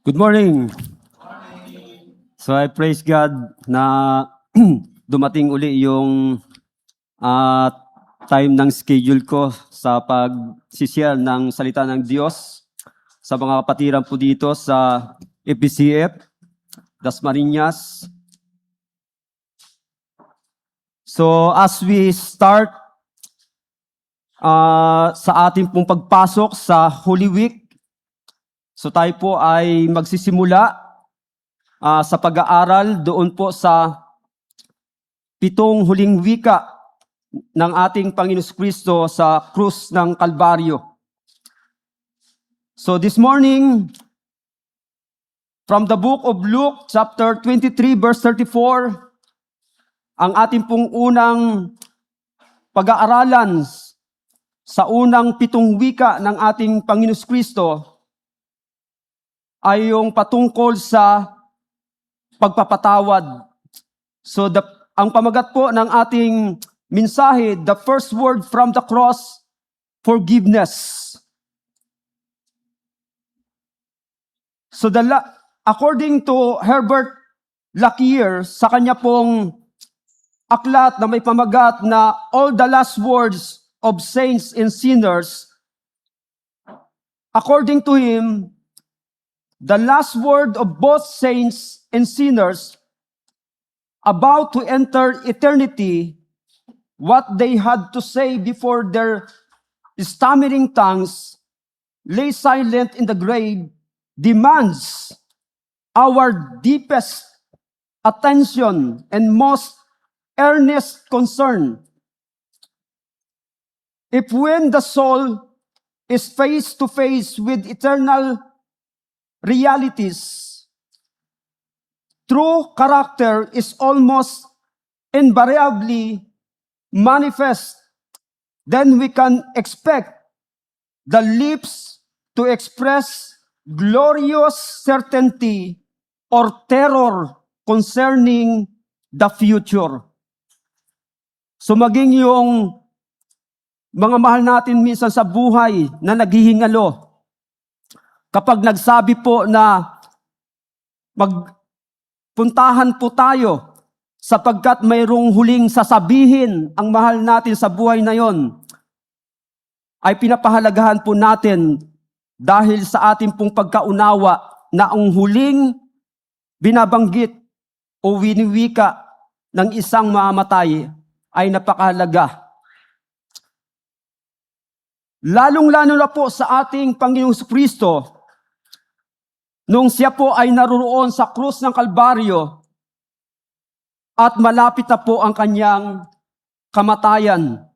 Good morning. So I praise God na dumating uli yung time ng schedule ko sa pagsishare ng salita ng Diyos sa mga kapatiran po dito sa FBCF, Dasmariñas. So as we start sa ating pong pagpasok sa Holy Week, so tayo po ay magsisimula sa pag-aaral doon po sa 7 huling wika ng ating Panginoon Kristo sa krus ng Kalbaryo. So this morning, from the book of Luke, chapter 23, verse 34, ang ating pong unang pag-aaralan sa unang 7 wika ng ating Panginoon Kristo ay yung patungkol sa pagpapatawad. So ang pamagat po ng ating mensahe, the first word from the cross, forgiveness. So according to Herbert Lockyer, sa kanya pong aklat na may pamagat na all the last words of saints and sinners, according to him, the last word of both saints and sinners about to enter eternity, what they had to say before their stammering tongues lay silent in the grave, demands our deepest attention and most earnest concern. If when the soul is face to face with eternal realities, true character is almost invariably manifest, then we can expect the lips to express glorious certainty or terror concerning the future. So maging yung mga mahal natin minsan sa buhay na naghihingalo, kapag nagsabi po na magpuntahan po tayo sapagkat mayroong huling sasabihin ang mahal natin sa buhay na yon, ay pinapahalagahan po natin dahil sa ating pong pagkaunawa na ang huling binabanggit o winiwika ng isang mamamatay ay napakahalaga. Lalong-lalo na po sa ating Panginoong Kristo, nung siya po ay naroon sa krus ng Kalbaryo at malapit na po ang kanyang kamatayan.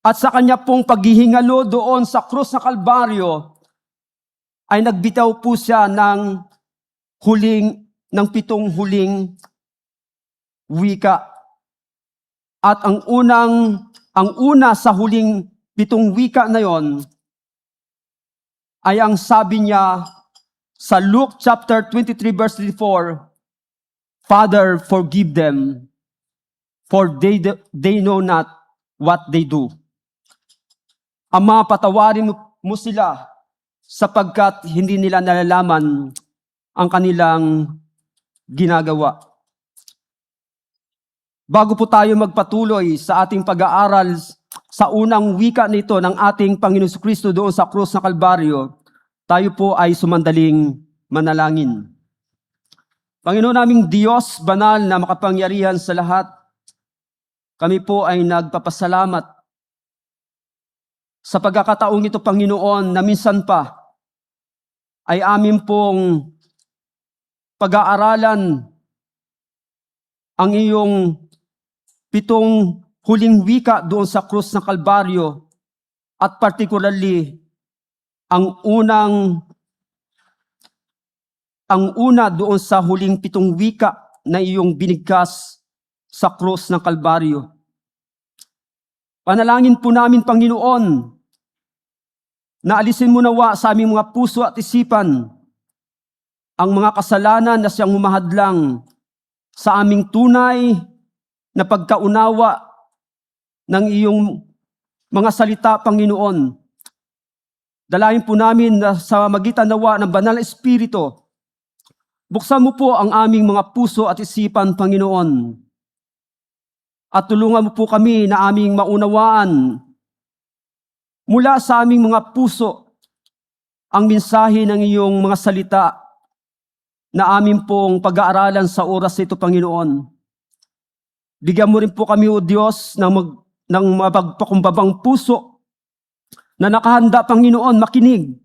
At sa kanya pong paghihingalo doon sa krus ng Kalbaryo, ay nagbitaw po siya ng 7 huling wika. At ang una sa huling 7 wika na yon ay ang sabi niya sa Luke chapter 23 verse 34, Father, forgive them, for they know not what they do. Ama, patawarin mo sila sapagkat hindi nila nalalaman ang kanilang ginagawa. Bago po tayo magpatuloy sa ating pag-aaral sa unang wika nito ng ating Panginoon Kristo doon sa krus ng Kalbaryo, tayo po ay sumandaling manalangin. Panginoon naming Diyos, banal na makapangyarihan sa lahat, kami po ay nagpapasalamat sa pagkakataong ito, Panginoon, na minsan pa ay amin pong pag-aaralan ang iyong 7 huling wika doon sa krus ng Kalbaryo, at particularly ang una doon sa huling 7 wika na iyong binigkas sa krus ng Kalbaryo. Panalangin po namin, Panginoon, na alisin mo nawa sa aming mga puso at isipan ang mga kasalanan na siyang humahadlang sa aming tunay na pagkaunawa ng iyong mga salita, Panginoon. Dalayan po namin na sa magitan nawa ng Banal na Espiritu, buksan mo po ang aming mga puso at isipan, Panginoon. At tulungan mo po kami na aming maunawaan mula sa aming mga puso ang mensahe ng iyong mga salita na amin pong pag-aaralan sa oras ito, Panginoon. Bigyan mo rin po kami, O Diyos, ng mapagpakumbabang puso na nakahanda, Panginoon, makinig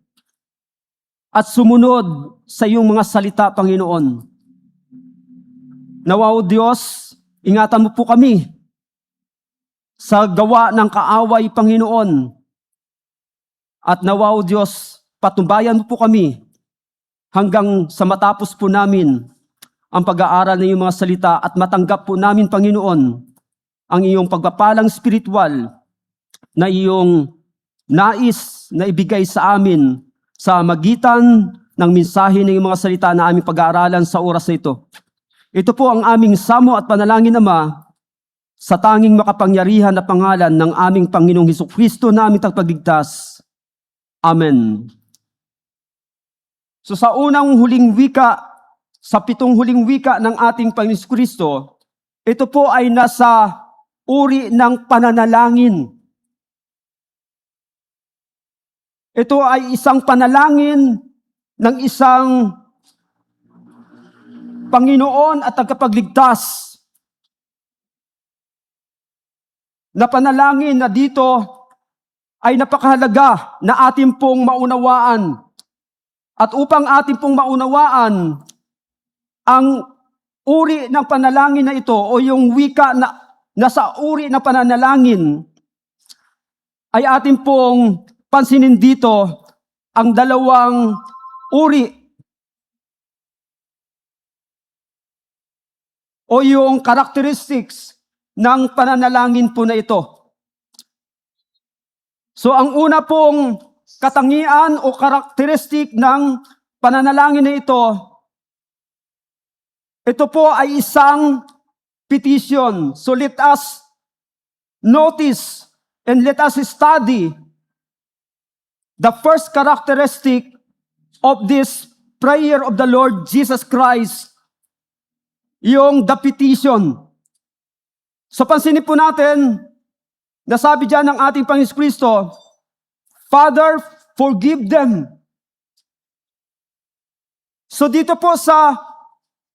at sumunod sa iyong mga salita, Panginoon. Nawa, O Diyos, ingatan mo po kami sa gawa ng kaaway, Panginoon. At nawa, O Diyos, patnubayan mo po kami hanggang sa matapos po namin ang pag-aaral ng iyong mga salita at matanggap po namin, Panginoon, ang iyong pagpapalang spiritual na iyong nais na ibigay sa amin sa magitan ng mensahe ng iyong mga salita na aming pag-aaralan sa oras na ito. Ito po ang aming samo at panalangin, Ama, sa tanging makapangyarihan na pangalan ng aming Panginoong Hesukristo na aming tagapagligtas. Amen. So sa unang huling wika, sa 7 huling wika ng ating Panginoong Hesukristo, ito po ay nasa uri ng pananalangin. Ito ay isang panalangin ng isang Panginoon at tagapagligtas na panalangin na dito ay napakahalaga na ating pong maunawaan. At upang ating pong maunawaan ang uri ng panalangin na ito o yung wika na nasa uri ng pananalangin, ay ating pong pansinin dito ang dalawang uri o yung characteristics ng pananalangin po na ito. So ang una pong katangian o karakteristik ng pananalangin na ito po ay isang petition. So let us notice and let us study the first characteristic of this prayer of the Lord Jesus Christ, yung the petition. So pansinin po natin, nasabi dyan ng ating Panginoon Kristo, Father, forgive them. So dito po sa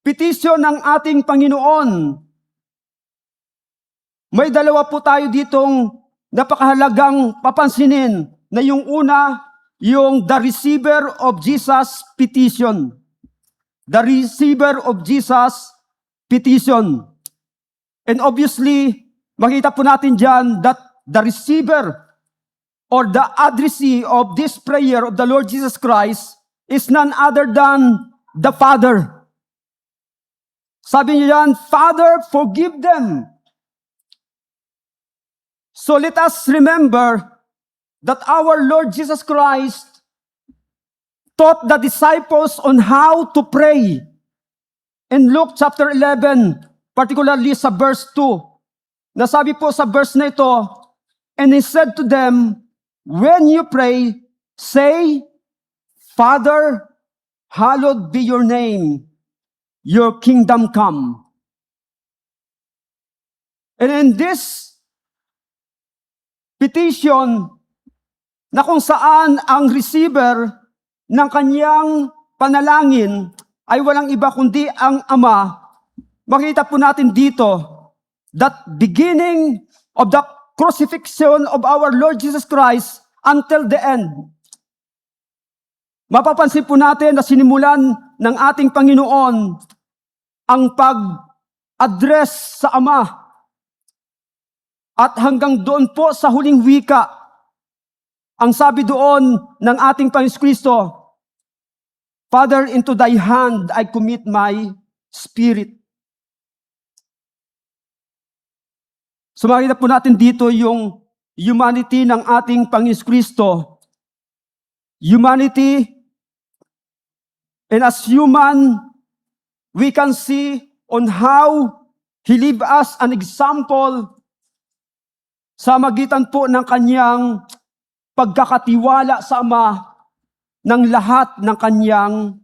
petition ng ating Panginoon, may dalawa po tayo ditong napakahalagang papansinin na yung una, yung the receiver of Jesus petition. The receiver of Jesus petition. And obviously, makita po natin dyan that the receiver or the addressee of this prayer of the Lord Jesus Christ is none other than the Father. Sabi niya yan, Father, forgive them. So let us remember that our Lord Jesus Christ taught the disciples on how to pray. In Luke chapter 11, particularly sa verse 2, nasabi po sa verse na ito, and He said to them, when you pray, say, Father, hallowed be your name. Your kingdom come. And in this petition, na kung saan ang receiver ng kanyang panalangin ay walang iba kundi ang Ama, makita po natin dito that beginning of the crucifixion of our Lord Jesus Christ until the end, mapapansin po natin na sinimulan ng ating Panginoon ang pag-address sa Ama. At hanggang doon po sa huling wika, ang sabi doon ng ating Panginoon Kristo, Father, into thy hand I commit my spirit. So makita po natin dito yung humanity ng ating Panginoon Kristo. Humanity, and as human, we can see on how He lived as an example sa magitan po ng kanyang pagkakatiwala sa Ama ng lahat ng kanyang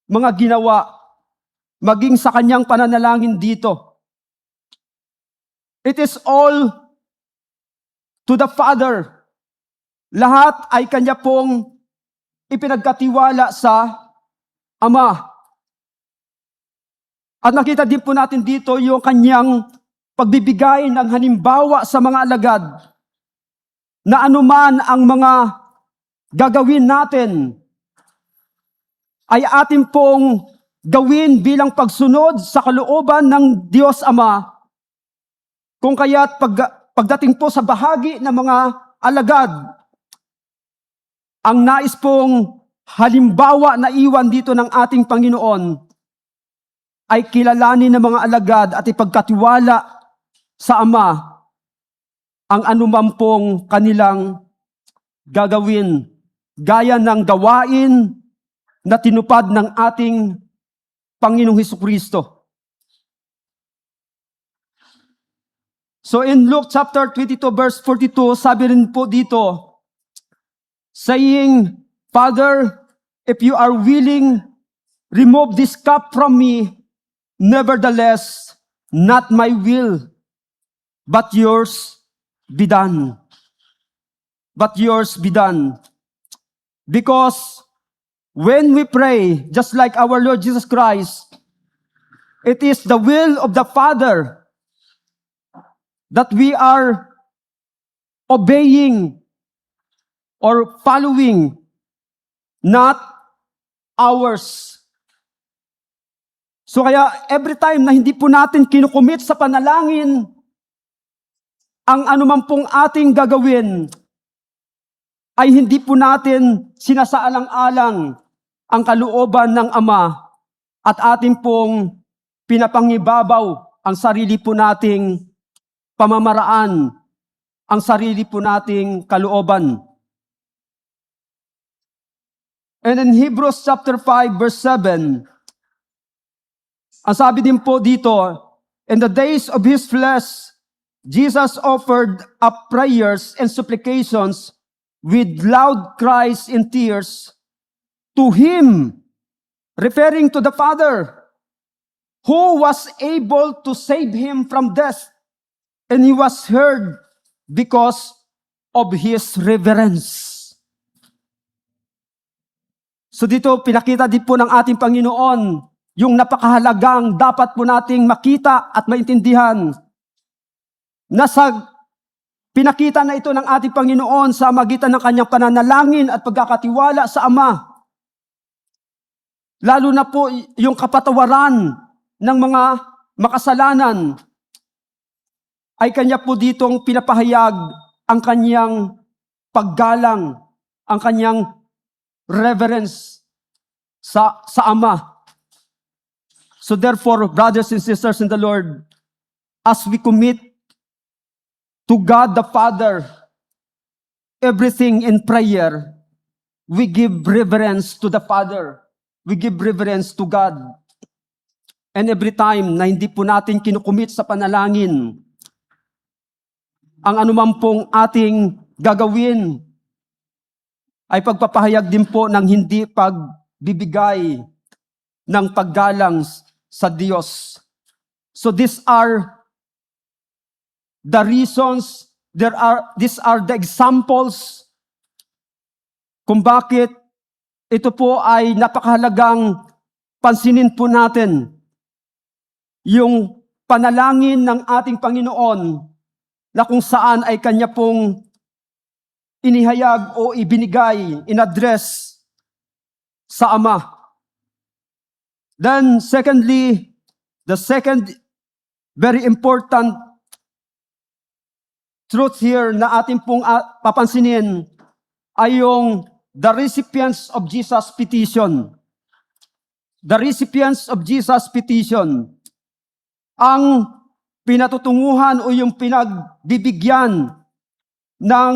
mga ginawa, maging sa kanyang pananalangin dito. It is all to the Father. Lahat ay kanya pong ipinagkatiwala sa Ama. At nakita din po natin dito yung kanyang pagbibigay ng halimbawa sa mga alagad na anuman ang mga gagawin natin ay atin pong gawin bilang pagsunod sa kalooban ng Diyos Ama. Kung kaya't pagdating po sa bahagi ng mga alagad, ang nais pong halimbawa na iwan dito ng ating Panginoon ay kilalanin ng mga alagad at ipagkatiwala sa Ama ang anuman pong kanilang gagawin, gaya ng gawain na tinupad ng ating Panginoong Hesukristo. So in Luke chapter 22 verse 42, sabi rin po dito, saying, Father, if you are willing, remove this cup from me. Nevertheless, not my will, but yours be done. But yours be done. Because when we pray, just like our Lord Jesus Christ, it is the will of the Father that we are obeying or following, not ours. So kaya every time na hindi po natin kinukumit sa panalangin ang anuman pong ating gagawin, ay hindi po natin sinasaalang-alang ang kalooban ng Ama at ating pong pinapangibabaw ang sarili po nating pamamaraan, ang sarili po nating kalooban. And in Hebrews chapter 5 verse 7, ang sabi din po dito, in the days of His flesh, Jesus offered up prayers and supplications with loud cries and tears to Him, referring to the Father, who was able to save Him from death. And He was heard because of His reverence. So dito, pinakita din po ng ating Panginoon yung napakahalagang dapat po nating makita at maintindihan. Pinakita na ito ng ating Panginoon sa magitan ng kanyang pananalangin at pagkakatiwala sa Ama. Lalo na po yung kapatawaran ng mga makasalanan, ay kanya po ditong pinapahayag ang kanyang paggalang, ang kanyang reverence sa Ama. So therefore, brothers and sisters in the Lord, as we commit to God the Father everything in prayer, we give reverence to the Father. We give reverence to God. And every time na hindi po natin kinukumit sa panalangin ang anuman pong ating gagawin, ay pagpapahayag din po ng hindi pagbibigay ng paggalang sa Diyos. So these are the reasons, these are the examples kung bakit ito po ay napakahalagang pansinin po natin yung panalangin ng ating Panginoon na kung saan ay kanya pong inihayag o ibinigay, in-address sa Ama. Then secondly, the second very important truth here na ating pong papansinin ay yung the recipients of Jesus' petition. The recipients of Jesus' petition. Ang pinatutunguhan o yung pinagbibigyan ng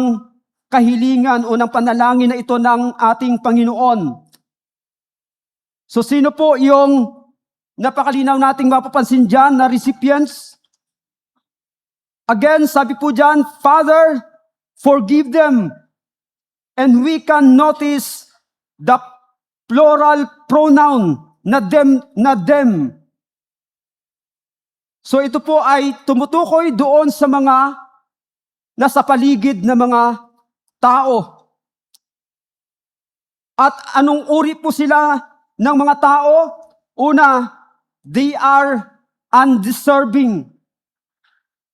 kahilingan o ng panalangin na ito ng ating Panginoon. So sino po yung napakalinaw nating mapapansin dyan na recipients? Again, sabi po dyan, Father, forgive them. And we can notice the plural pronoun na them. So ito po ay tumutukoy doon sa mga nasa paligid na mga tao. At anong uri po sila ng mga tao? Una, they are undeserving.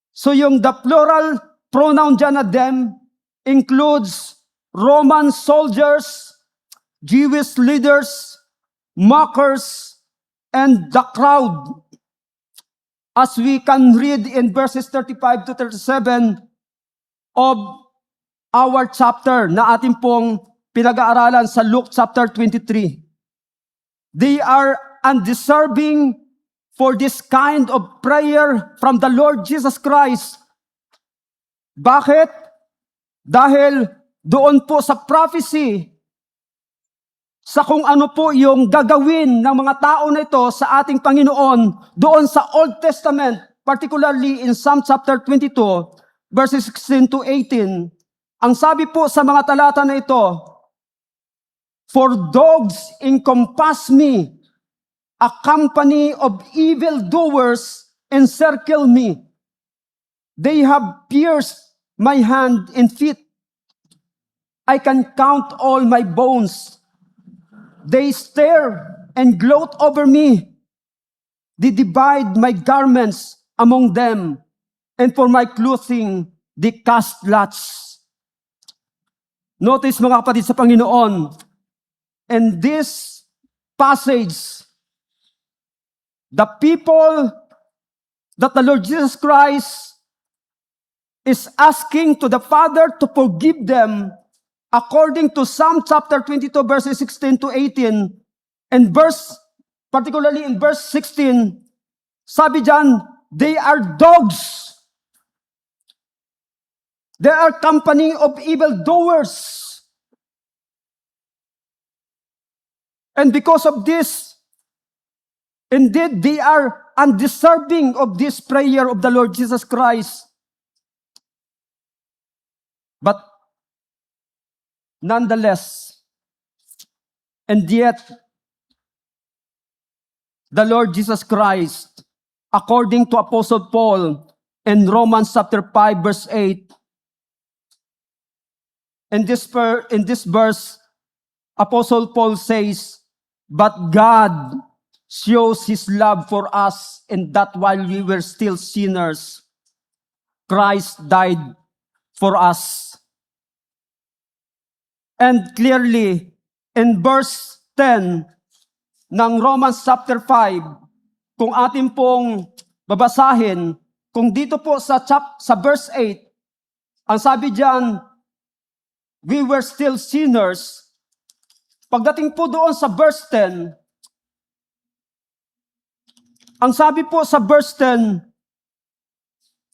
So yung the plural pronoun dyan na them includes Roman soldiers, Jewish leaders, mockers, and the crowd. As we can read in verses 35 to 37 of our chapter na ating pong pinag-aaralan sa Luke chapter 23. They are undeserving for this kind of prayer from the Lord Jesus Christ. Bakit? Dahil doon po sa prophecy, sa kung ano po yung gagawin ng mga tao na ito sa ating Panginoon, doon sa Old Testament, particularly in Psalm chapter 22, verses 16 to 18, ang sabi po sa mga talata na ito, "For dogs encompass me, a company of evildoers encircle me. They have pierced my hand and feet. I can count all my bones. They stare and gloat over me. They divide my garments among them, and for my clothing they cast lots." Notice mga kapatid sa Panginoon, in this passage, the people that the Lord Jesus Christ is asking to the Father to forgive them, according to Psalm chapter 22, verses 16 to 18, and particularly in verse 16, sabi dyan, they are dogs. They are company of evildoers. And because of this, indeed, they are undeserving of this prayer of the Lord Jesus Christ. But nonetheless, and yet, the Lord Jesus Christ, according to Apostle Paul in Romans chapter 5, verse 8, in this verse, Apostle Paul says, "But God shows His love for us in that while we were still sinners, Christ died for us." And clearly, in verse 10 ng Romans chapter 5, kung atin pong babasahin, kung dito po sa verse 8, ang sabi diyan, we were still sinners. Pagdating po doon sa verse 10, ang sabi po sa verse 10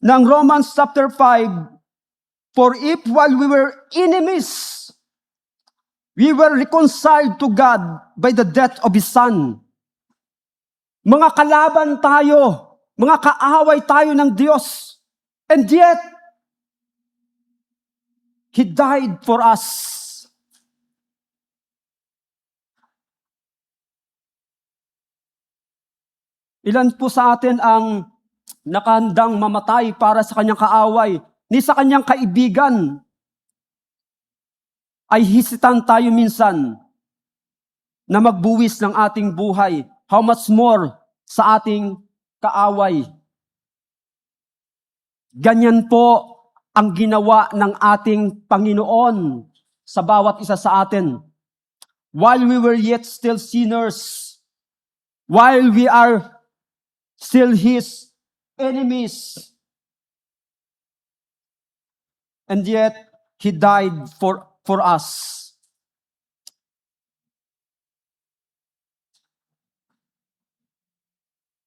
ng Romans chapter 5, "For if while we were enemies, we were reconciled to God by the death of His Son." Mga kalaban tayo, mga kaaway tayo ng Diyos, and yet, He died for us. Ilan po sa atin ang nakahandang mamatay para sa kanyang kaaway, ni sa kanyang kaibigan? Ay hesitant tayo minsan na magbuwis ng ating buhay. How much more sa ating kaaway? Ganyan po ang ginawa ng ating Panginoon sa bawat isa sa atin. While we were yet still sinners, while we are still His enemies, and yet He died for us.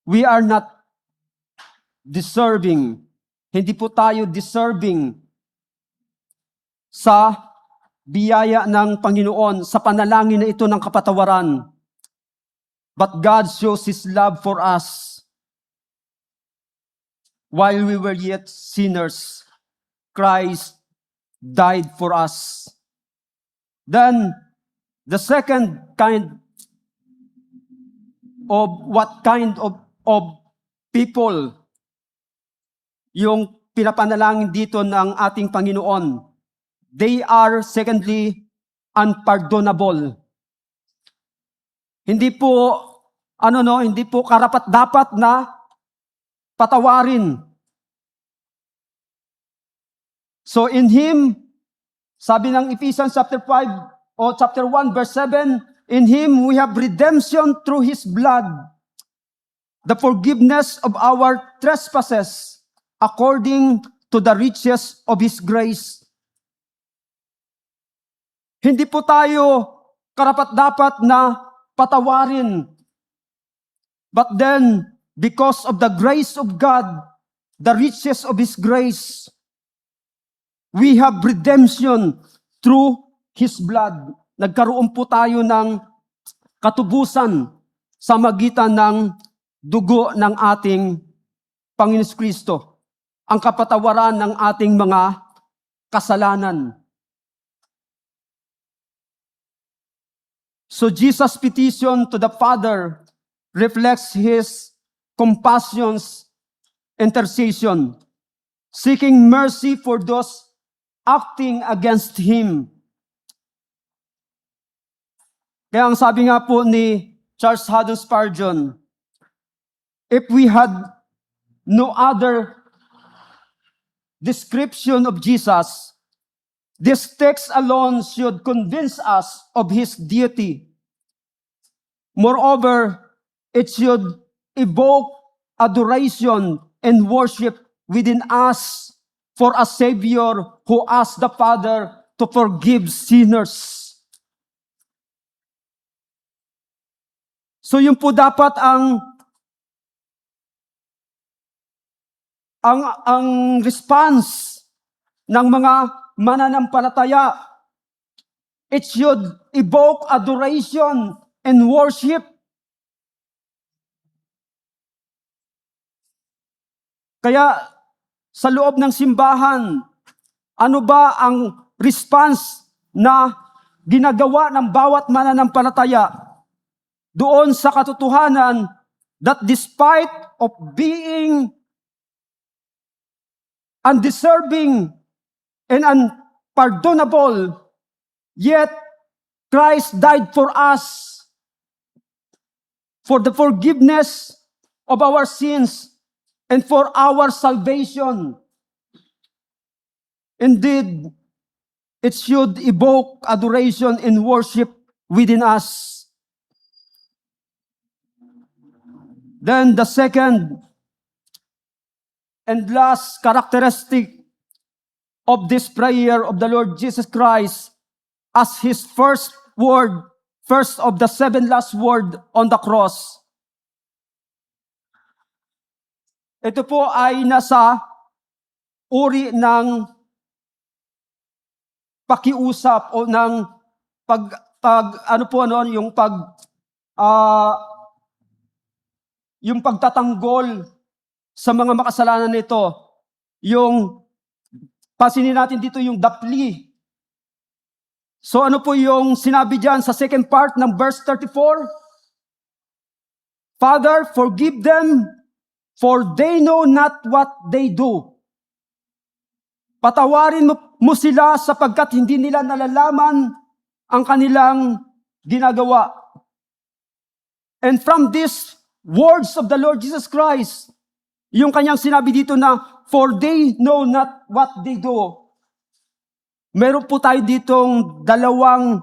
We are not deserving. Hindi po tayo deserving sa biyaya ng Panginoon, sa panalangin na ito ng kapatawaran. But God shows His love for us. While we were yet sinners, Christ died for us. Then, the second kind of what kind of people yung pinapanalangin dito ng ating Panginoon. They are, secondly, unpardonable. Hindi po, hindi po karapat-dapat na patawarin. So in Him, sabi ng Ephesians chapter 5 o chapter 1 verse 7, in Him we have redemption through His blood, the forgiveness of our trespasses, according to the riches of His grace. Hindi po tayo karapat-dapat na patawarin. But then, because of the grace of God, the riches of His grace, we have redemption through His blood. Nagkaroon po tayo ng katubusan sa magitan ng dugo ng ating Panginoon Kristo. Ang kapatawaran ng ating mga kasalanan. So Jesus' petition to the Father reflects His compassion's intercession, seeking mercy for those acting against Him. Kaya ang sabi nga po ni Charles Haddon Spurgeon, if we had no other description of Jesus, this text alone should convince us of His deity. Moreover, it should evoke adoration and worship within us for a Savior who asked the Father to forgive sinners. So yun po dapat ang response ng mga mananampalataya. It should evoke adoration and worship. Kaya sa loob ng simbahan, ano ba ang response na ginagawa ng bawat mananampalataya doon sa katotohanan that despite of being undeserving and unpardonable, yet Christ died for us for the forgiveness of our sins and for our salvation. Indeed, it should evoke adoration and worship within us. Then the second and last characteristic of this prayer of the Lord Jesus Christ as His first of the 7 last word on the cross. Ito po ay nasa uri ng pakiusap o ng yung pagtatanggol sa mga makasalanan nito. Yung pansinin natin dito yung the plea. So ano po yung sinabi diyan sa second part ng verse 34? Father, forgive them, for they know not what they do. Patawarin mo sila sapagkat hindi nila nalalaman ang kanilang ginagawa. And from these words of the Lord Jesus Christ, yung kanyang sinabi dito na, for they know not what they do. Meron po tayo ditong dalawang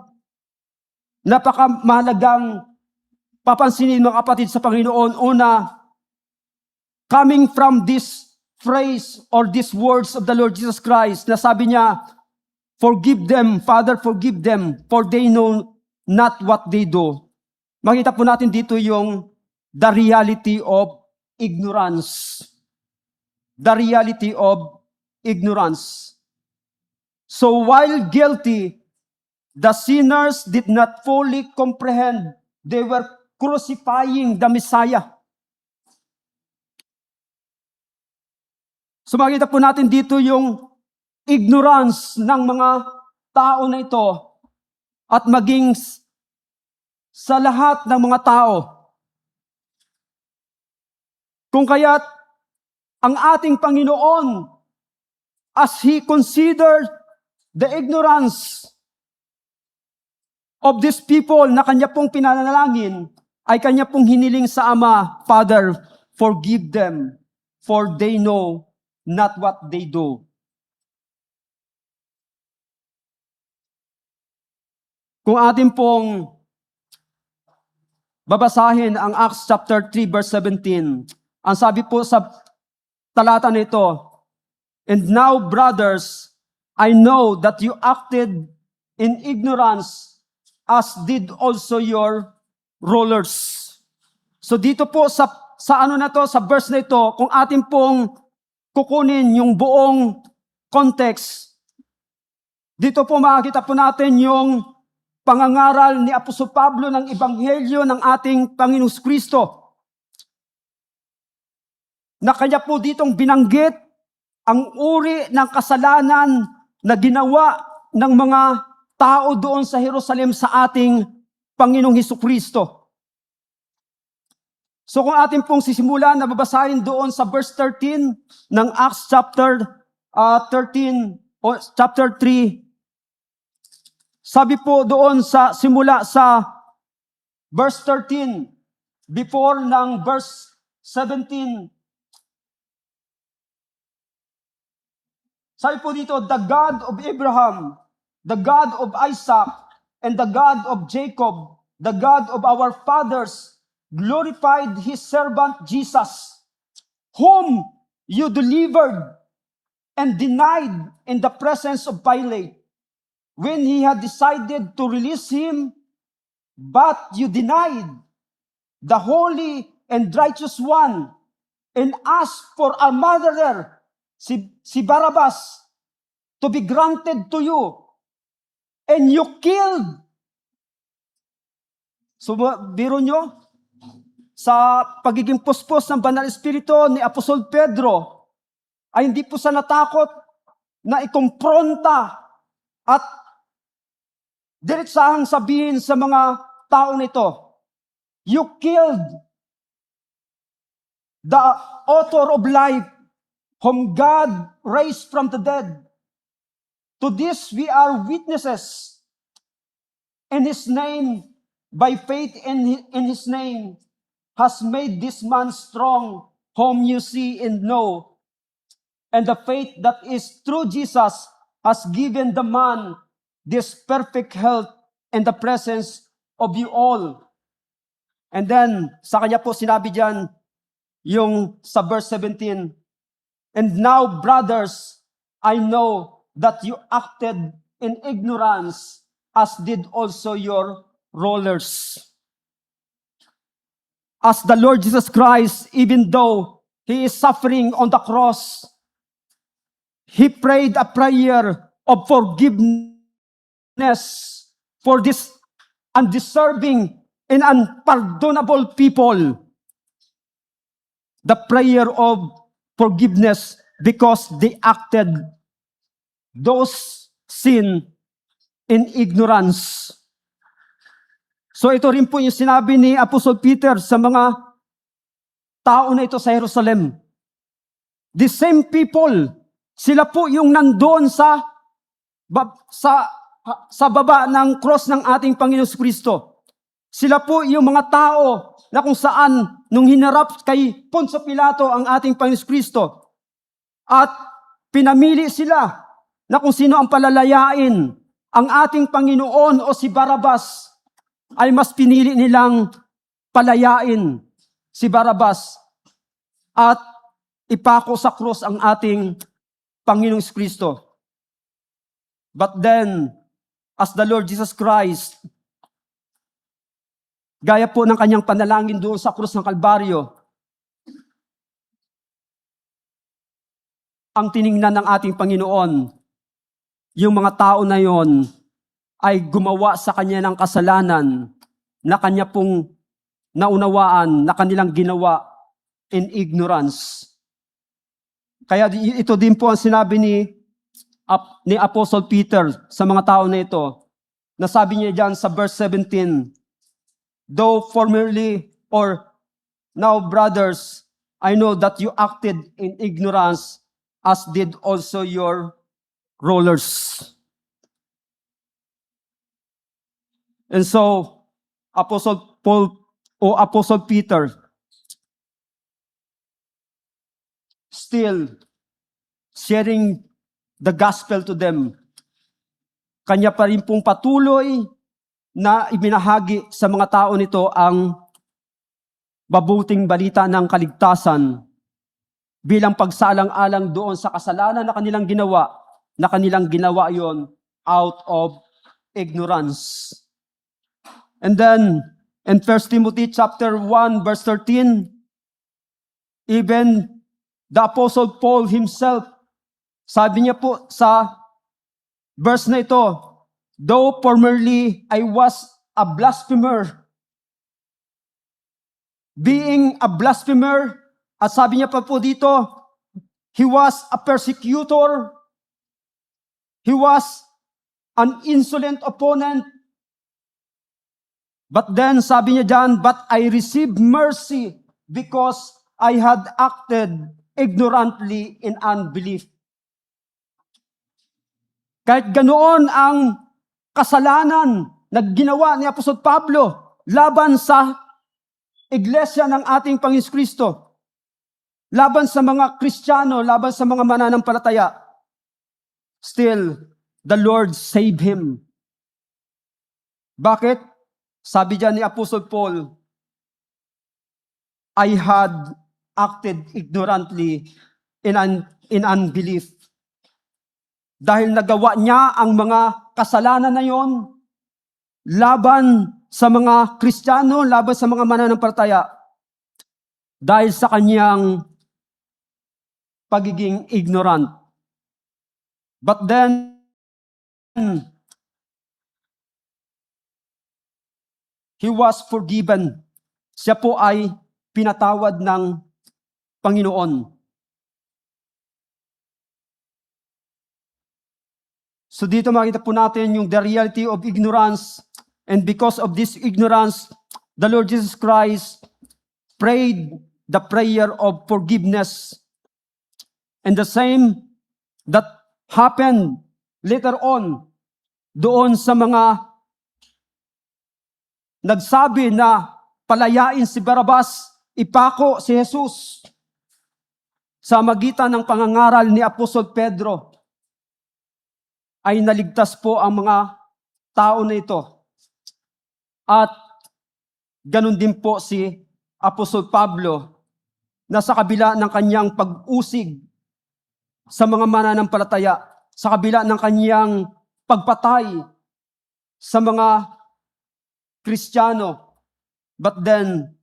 napakamahalagang papansinin mga kapatid sa Panginoon. Una, coming from this phrase or these words of the Lord Jesus Christ, na sabi niya, forgive them, Father, forgive them, for they know not what they do. Makita po natin dito yung the reality of ignorance. The reality of ignorance. So while guilty, the sinners did not fully comprehend. They were crucifying the Messiah. So makita po natin dito yung ignorance ng mga tao na ito at maging sa lahat ng mga tao. Kung kaya't ang ating Panginoon, as He considered the ignorance of these people na Kanya pong pinanalangin, ay Kanya pong hiniling sa Ama, Father, forgive them, for they know not what they do. Kung atin pong babasahin ang Acts chapter 3 verse 17, ang sabi po sa talata nito, "And now, brothers, I know that you acted in ignorance, as did also your rulers." So dito po sa ano na to, sa verse na ito, kung atin pong kukunin yung buong context, dito po makikita po natin yung pangangaral ni Apostol Pablo ng Ebanghelyo ng ating Panginoong Kristo. Na kanya po ditong binanggit ang uri ng kasalanan na ginawa ng mga tao doon sa Jerusalem sa ating Panginoong Hesukristo. So kung atin pong sisimulan na babasahin doon sa verse 13 ng Acts chapter 13 o chapter 3, sabi po doon sa simula sa verse 13, before ng verse 17, sabi po dito, "The God of Abraham, the God of Isaac, and the God of Jacob, the God of our fathers, glorified His servant Jesus, whom you delivered and denied in the presence of Pilate, when he had decided to release him, but you denied the holy and righteous one, and asked for a murderer, si Barabbas, to be granted to you, and you killed." So, biro nyo, sa pagiging puspos ng Banal Espiritu ni Apostol Pedro, ay hindi po siya natakot na ikumpronta at diretsahang sabihin sa mga tao nito, "You killed the author of life, whom God raised from the dead. To this we are witnesses. In His name, by faith in His name, has made this man strong, whom you see and know. And the faith that is through Jesus has given the man this perfect health in the presence of you all." And then, sa kanya po sinabi diyan, yung sa verse 17, "And now, brothers, I know that you acted in ignorance, as did also your rulers." As the Lord Jesus Christ, even though He is suffering on the cross, He prayed a prayer of forgiveness for this undeserving and unpardonable people. The prayer of forgiveness because they acted those sin in ignorance. So ito rin po yung sinabi ni Apostle Peter sa mga tao na ito sa Jerusalem. The same people, sila po yung nandoon sa baba ng cross ng ating Panginoon Kristo. Sila po yung mga tao na kung saan nung hinarap kay Poncio Pilato ang ating Panginoon Kristo at pinamili sila na kung sino ang palalayain, ang ating Panginoon o si Barabbas, ay mas pinili nilang palayain si Barabbas at ipako sa krus ang ating Panginoong Kristo. But then, as the Lord Jesus Christ, gaya po ng kanyang panalangin doon sa krus ng Kalbaryo, ang tiningnan ng ating Panginoon, yung mga tao na yon ay gumawa sa kanya ng kasalanan na kanya pong naunawaan na kanilang ginawa in ignorance. Kaya ito din po ang sinabi ni ni Apostle Peter sa mga tao na ito. Nasabi niya dyan sa verse 17, though formerly or now, brothers, I know that you acted in ignorance, as did also your rulers. And so, Apostle Paul o Apostle Peter still sharing the gospel to them. Kanya pa rin pong patuloy na ibinahagi sa mga tao nito ang mabuting balita ng kaligtasan bilang pagsalang-alang doon sa kasalanan na kanilang ginawa yon out of ignorance. And then, in 1 Timothy chapter 1, verse 13, even the Apostle Paul himself, sabi niya po sa verse na ito, though formerly I was a blasphemer, being a blasphemer, at sabi niya pa po dito, he was a persecutor, he was an insolent opponent, but then sabi niya dyan, but I received mercy because I had acted ignorantly in unbelief. Kahit ganoon ang kasalanan na ginawa ni Apostol Pablo laban sa iglesia ng ating Panginoon Kristo, laban sa mga Kristiyano, laban sa mga mananampalataya, still, the Lord saved him. Bakit? Sabi dyan ni Apostle Paul, I had acted ignorantly in unbelief. Dahil nagawa niya ang mga kasalanan na yon laban sa mga Kristiyano, laban sa mga mananampalataya, dahil sa kanyang pagiging ignorant. But then, he was forgiven. Siya po ay pinatawad ng Panginoon. So dito makita po natin yung the reality of ignorance. And because of this ignorance, the Lord Jesus Christ prayed the prayer of forgiveness. And the same that happened later on doon sa mga nagsabi na palayain si Barabas, ipako si Jesus. Sa magitan ng pangangaral ni Apostol Pedro, ay naligtas po ang mga tao na ito. At ganun din po si Apostol Pablo na sa kabila ng kanyang pag-usig sa mga mananampalataya, sa kabila ng kanyang pagpatay sa mga Kristiyano, but then,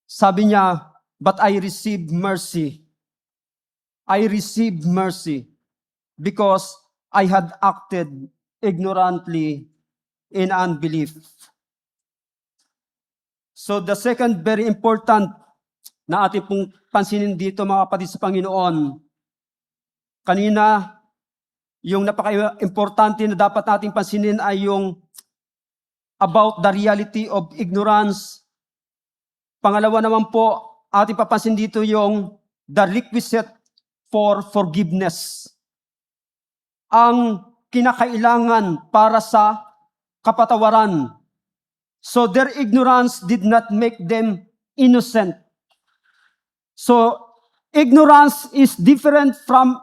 sabi niya, but I received mercy. I received mercy because I had acted ignorantly in unbelief. So the second very important na ating pong pansinin dito mga kapatid sa Panginoon, kanina, yung napaka-importante na dapat nating pansinin ay yung about the reality of ignorance. Pangalawa naman po, ating papansin dito yung the requisite for forgiveness. Ang kinakailangan para sa kapatawaran. So their ignorance did not make them innocent. So ignorance is different from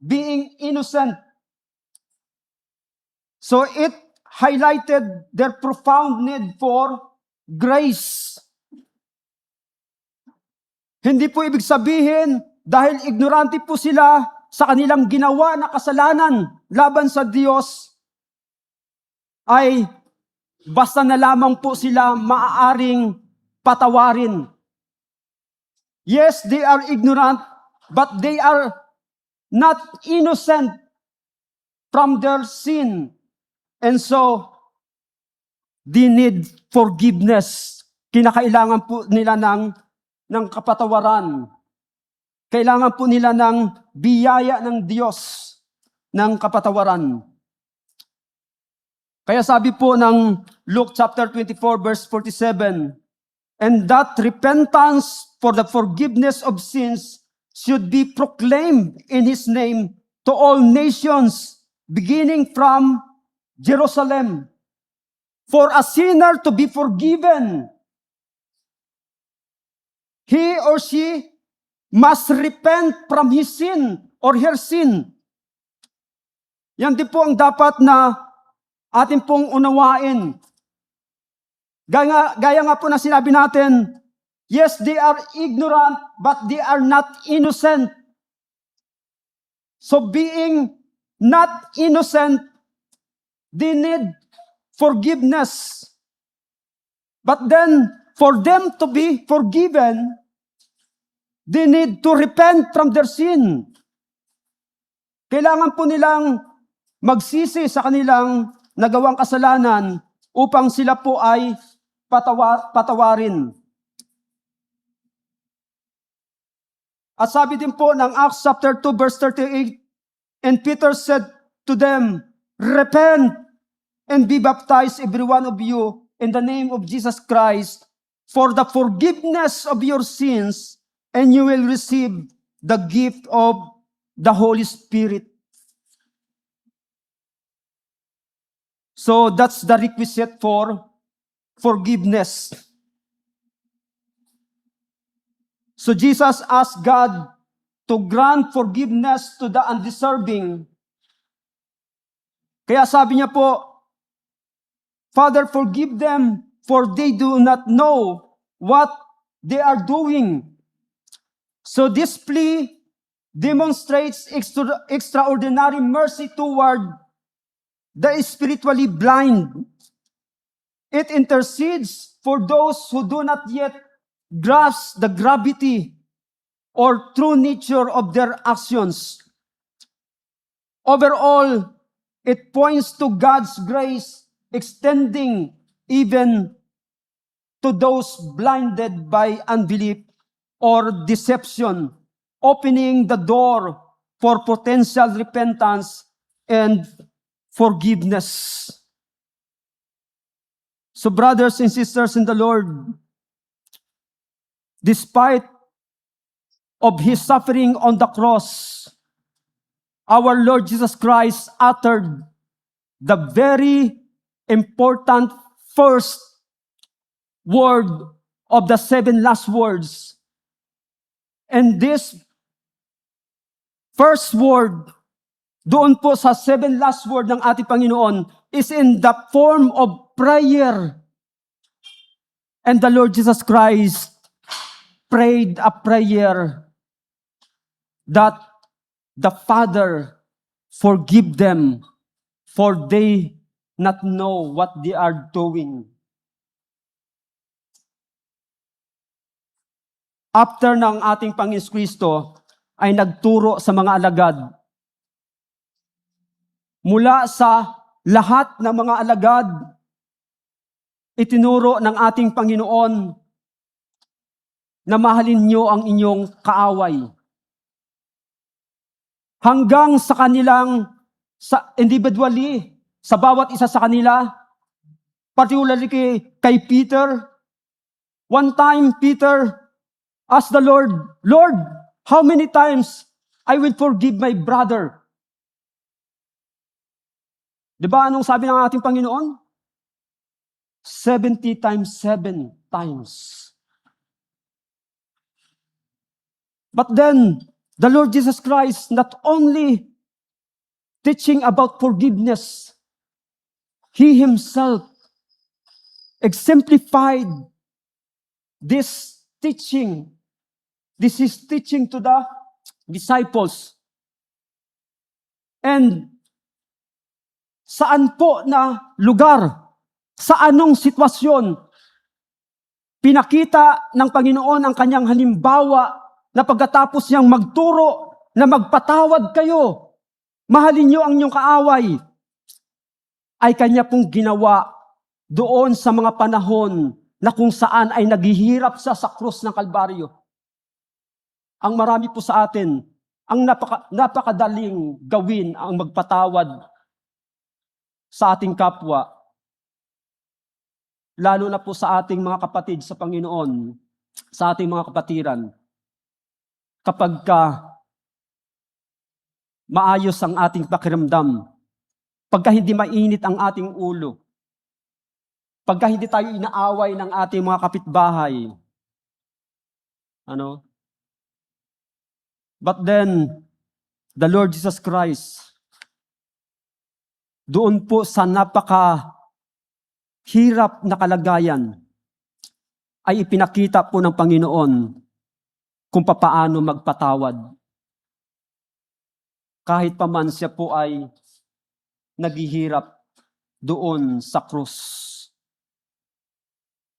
being innocent. So it highlighted their profound need for grace. Hindi po ibig sabihin, dahil ignorante po sila sa kanilang ginawa na kasalanan laban sa Diyos, ay basta na lamang po sila maaaring patawarin. Yes, they are ignorant, but they are not innocent from their sin. And so, they need forgiveness. Kinakailangan po nila ng kapatawaran. Kailangan po nila ng biyaya ng Diyos. ng kapatawaran. Kaya sabi po ng Luke chapter 24 verse 47, and that repentance for the forgiveness of sins should be proclaimed in His name to all nations, beginning from Jerusalem. For a sinner to be forgiven, he or she must repent from his sin or her sin. Yan din po ang dapat na atin pong unawain. Gaya nga po na sinabi natin, yes, they are ignorant, but they are not innocent. So being not innocent, they need forgiveness. But then, for them to be forgiven, they need to repent from their sin. Kailangan po nilang magsisi sa kanilang nagawang kasalanan upang sila po ay patawarin. At sabi din po ng Acts chapter 2 verse 38, and Peter said to them, repent and be baptized every one of you in the name of Jesus Christ for the forgiveness of your sins, and you will receive the gift of the Holy Spirit. So that's the requisite for forgiveness. So Jesus asked God to grant forgiveness to the undeserving. Kaya sabi niya po, Father, forgive them, for they do not know what they are doing. So this plea demonstrates extraordinary mercy toward the spiritually blind. It intercedes for those who do not yet grasp the gravity or true nature of their actions. Overall, it points to God's grace extending even to those blinded by unbelief or deception, opening the door for potential repentance and forgiveness. So brothers and sisters in the Lord, despite of His suffering on the cross, our Lord Jesus Christ uttered the very important first word of the 7 last words. And this first word, doon po sa 7 last word ng ating Panginoon, is in the form of prayer. And the Lord Jesus Christ prayed a prayer that the Father forgive them, for they not know what they are doing. After ng ating Panginoon Kristo ay nagturo sa mga alagad, mula sa lahat ng mga alagad, itinuro ng ating Panginoon na mahalin niyo ang inyong kaaway. Hanggang sa kanilang, individually, sa bawat isa sa kanila, particularly kay Peter. One time, Peter asked the Lord, Lord, how many times I will forgive my brother? Diba anong sabi ng ating Panginoon? 70 times 7 times. But then, the Lord Jesus Christ not only teaching about forgiveness, He Himself exemplified this teaching. This is teaching to the disciples. And saan po na lugar, sa anong sitwasyon, pinakita ng Panginoon ang kanyang halimbawa na pagkatapos niyang magturo na magpatawad kayo, mahalin niyo ang inyong kaaway, ay kanya pong ginawa doon sa mga panahon na kung saan ay naghihirap siya sa krus ng Kalbaryo. Ang marami po sa atin ang napakadaling gawin ang magpatawad sa ating kapwa, lalo na po sa ating mga kapatid sa Panginoon, sa ating mga kapatiran. Kapag maayos ang ating pakiramdam, pagka hindi mainit ang ating ulo, pagka hindi tayo inaaway ng ating mga kapitbahay, But then, the Lord Jesus Christ, doon po sa napaka-hirap na kalagayan, ay ipinakita po ng Panginoon kung papaano magpatawad. Kahit pa man siya po ay naghihirap doon sa krus,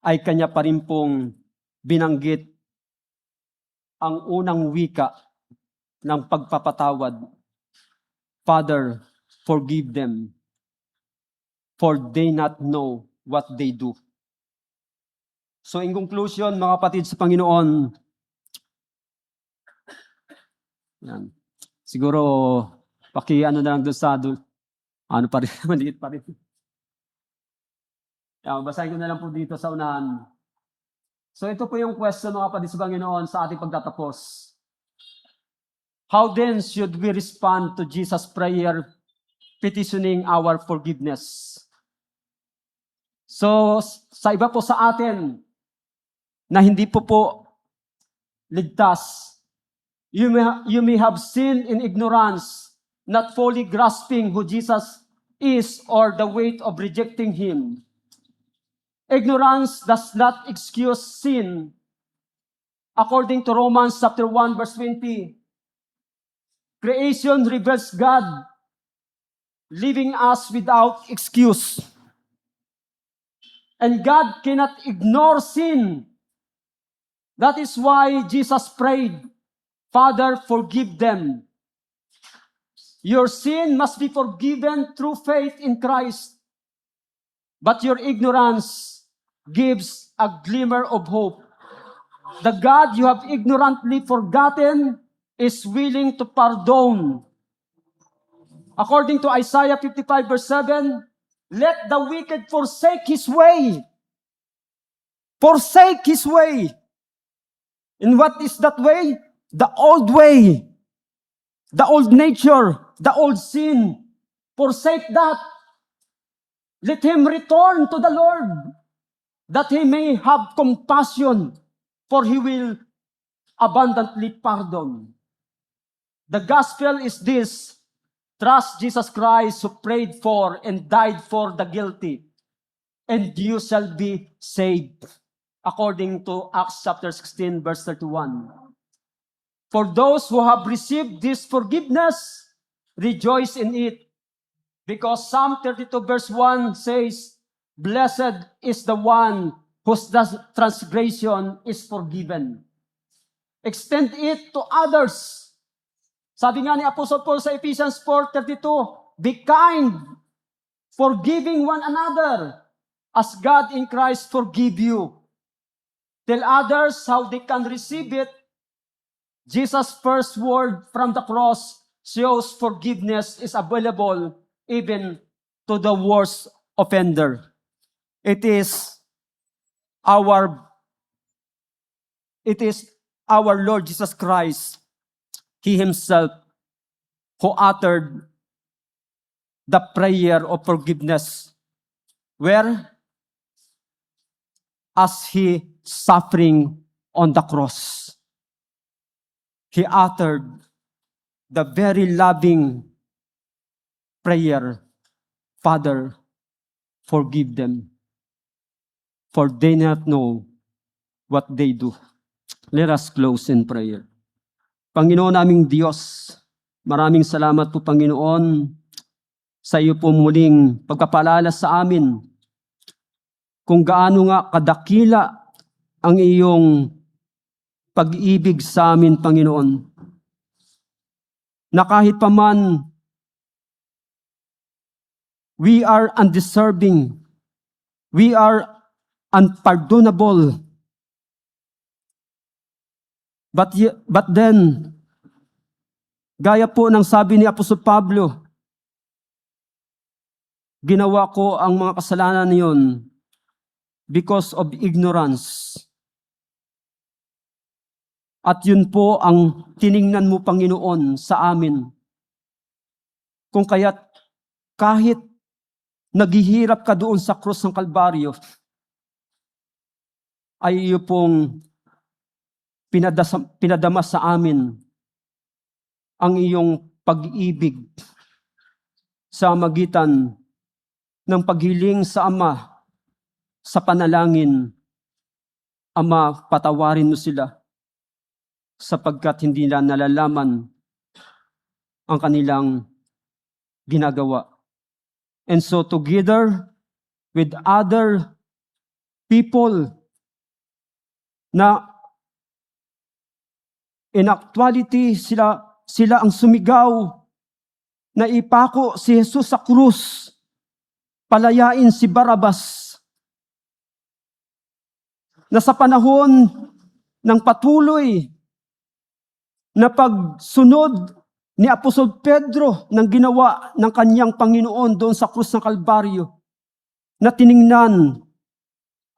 ay kanya pa rin pong binanggit ang unang wika ng pagpapatawad. Father, forgive them, for they not know what they do. So in conclusion, mga kapatid sa Panginoon, yan. Siguro, na lang doon sa, pa rin, maliit pa rin. Yan, basahin ko na lang po dito sa unahan. So ito po yung question, mga kapatid sa Panginoon, sa ating pagtatapos. How then should we respond to Jesus' prayer petitioning our forgiveness? So, sa iba po sa atin na hindi po ligtas, you may have sinned in ignorance, not fully grasping who Jesus is or the weight of rejecting Him. Ignorance does not excuse sin. According to Romans chapter 1 verse 20, creation reveals God, leaving us without excuse. And God cannot ignore sin. That is why Jesus prayed, Father, forgive them. Your sin must be forgiven through faith in Christ. But your ignorance gives a glimmer of hope. The God you have ignorantly forgotten is willing to pardon. According to Isaiah 55 verse 7, let the wicked forsake his way. Forsake his way. And what is that way? The old way. The old nature. The old sin. Forsake that. Let him return to the Lord, that he may have compassion, for he will abundantly pardon. The gospel is this: trust Jesus Christ who prayed for and died for the guilty, and you shall be saved. According to Acts chapter 16 verse 31. For those who have received this forgiveness, rejoice in it. Because Psalm 32 verse 1 says, blessed is the one whose transgression is forgiven. Extend it to others. Sabi nga ni Apostle Paul sa Ephesians 4:32, be kind, forgiving one another, as God in Christ forgive you. Tell others how they can receive it. Jesus' first word from the cross shows forgiveness is available even to the worst offender. It is our Lord Jesus Christ, He Himself, who uttered the prayer of forgiveness, where as He suffering on the cross, He uttered the very loving prayer, Father, forgive them, for they not know what they do. Let us close in prayer. Panginoon naming Diyos, maraming salamat po Panginoon sa iyo po muling pagpapaalala sa amin kung gaano nga kadakila ang iyong pag-ibig sa amin, Panginoon. Na kahit pa man we are undeserving, we are unpardonable, but then Gaya po ng sabi ni Apostol Pablo, ginawa ko ang mga kasalanan niyon because of ignorance. At yun po ang tiningnan mo, Panginoon, sa amin. Kung kaya't kahit naghihirap ka doon sa krus ng Kalbaryo, ay iyo pong pinadama sa amin ang iyong pag-ibig sa magitan ng paghiling sa Ama sa panalangin. Ama, patawarin mo sila sapagkat hindi na nalalaman ang kanilang ginagawa. And so together with other people na in actuality sila ang sumigaw na ipako si Jesus sa krus, palayain si Barabas, na sa panahon ng patuloy na pagsunod ni Apostol Pedro ng ginawa ng kanyang Panginoon doon sa krus ng Kalbaryo, na tiningnan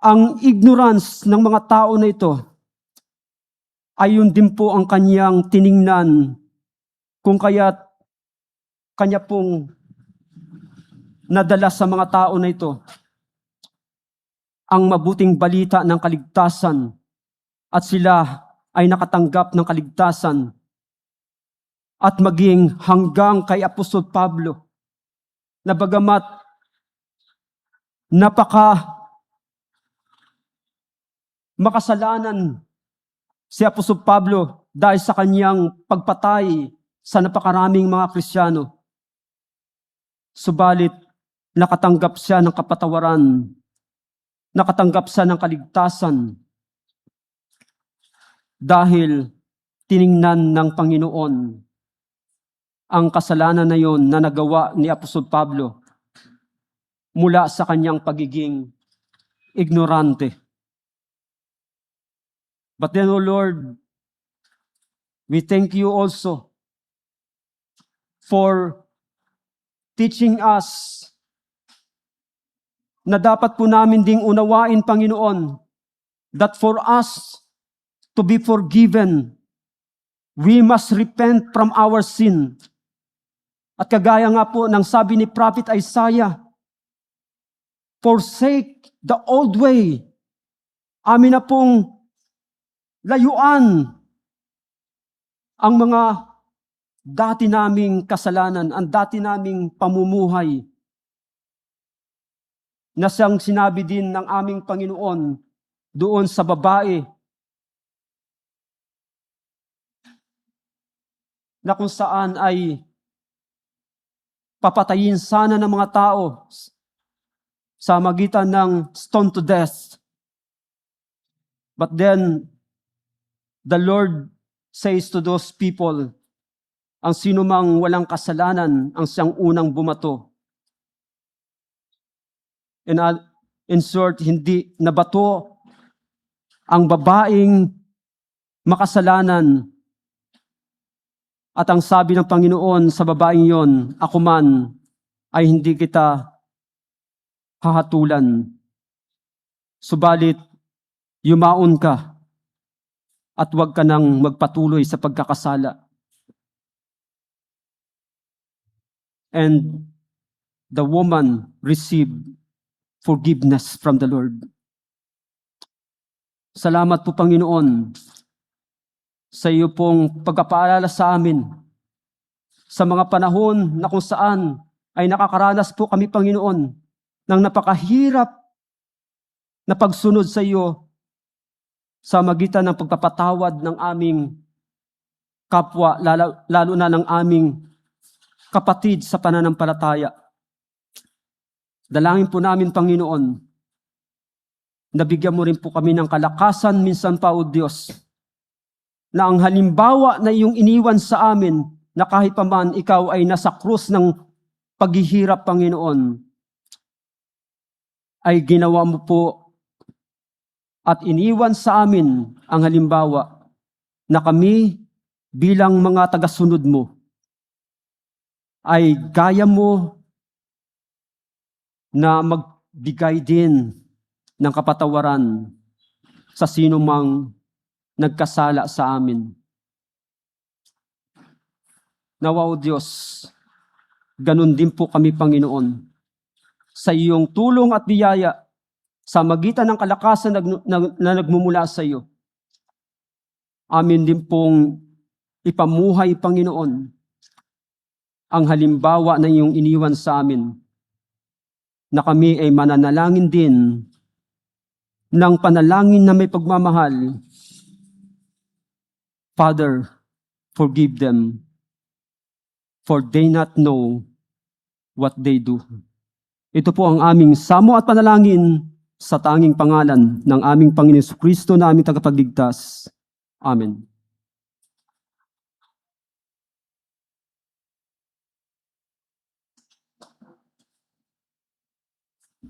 ang ignorance ng mga tao na ito, ayun din po ang kanyang tiningnan, kung kaya't kanya pong nadala sa mga tao na ito ang mabuting balita ng kaligtasan, at sila ay nakatanggap ng kaligtasan, at maging hanggang kay Apostol Pablo, na bagamat makasalanan si Apostol Pablo dahil sa kanyang pagpatay sa napakaraming mga Kristiyano, subalit nakatanggap siya ng kapatawaran, nakatanggap siya ng kaligtasan dahil tiningnan ng Panginoon ang kasalanan na yon na nagawa ni Apostol Pablo mula sa kanyang pagiging ignorante. But then, O Lord, we thank you also for teaching us na dapat po namin ding unawain, Panginoon, that for us to be forgiven, we must repent from our sin. At kagaya nga po ng sabi ni Prophet Isaiah, forsake the old way. Amin na pong layuan ang mga dati naming kasalanan, ang dati naming pamumuhay, na siyang sinabi din ng aming Panginoon doon sa babae na kung saan ay papatayin sana ng mga tao sa magitan ng stone to death. But then, the Lord says to those people, ang sino mang walang kasalanan ang siyang unang bumato. In short, hindi nabato ang babaeng makasalanan. At ang sabi ng Panginoon sa babaeng yon, ako man ay hindi kita hahatulan. Subalit, yumaon ka at huwag ka nang magpatuloy sa pagkakasala. And the woman received forgiveness from the Lord. Salamat po, Panginoon, sa iyo pong pagpapaalala sa amin sa mga panahon na kung saan ay nakakaranas po kami, Panginoon, ng napakahirap na pagsunod sa iyo sa magitan ng pagpapatawad ng aming kapwa, lalo na ng aming kapatid sa pananampalataya. Dalangin po namin, Panginoon, na bigyan mo rin po kami ng kalakasan minsan pa, O Diyos, na ang halimbawa na iyong iniwan sa amin, na kahit pa man ikaw ay nasa krus ng paghihirap, Panginoon, ay ginawa mo po at iniwan sa amin ang halimbawa na kami bilang mga tagasunod mo ay gaya mo na magbigay din ng kapatawaran sa sino mang nagkasala sa amin. Nawa, O Diyos, ganun din po kami, Panginoon, sa iyong tulong at biyaya sa magitan ng kalakasan na nagmumula sa iyo. Amin din pong ipamuhay, Panginoon, ang halimbawa na iyong iniwan sa amin, na kami ay mananalangin din ng panalangin na may pagmamahal. Father, forgive them, for they not know what they do. Ito po ang aming samo at panalangin sa tanging pangalan ng aming Panginoon Jesucristo na aming tagapagligtas. Amen.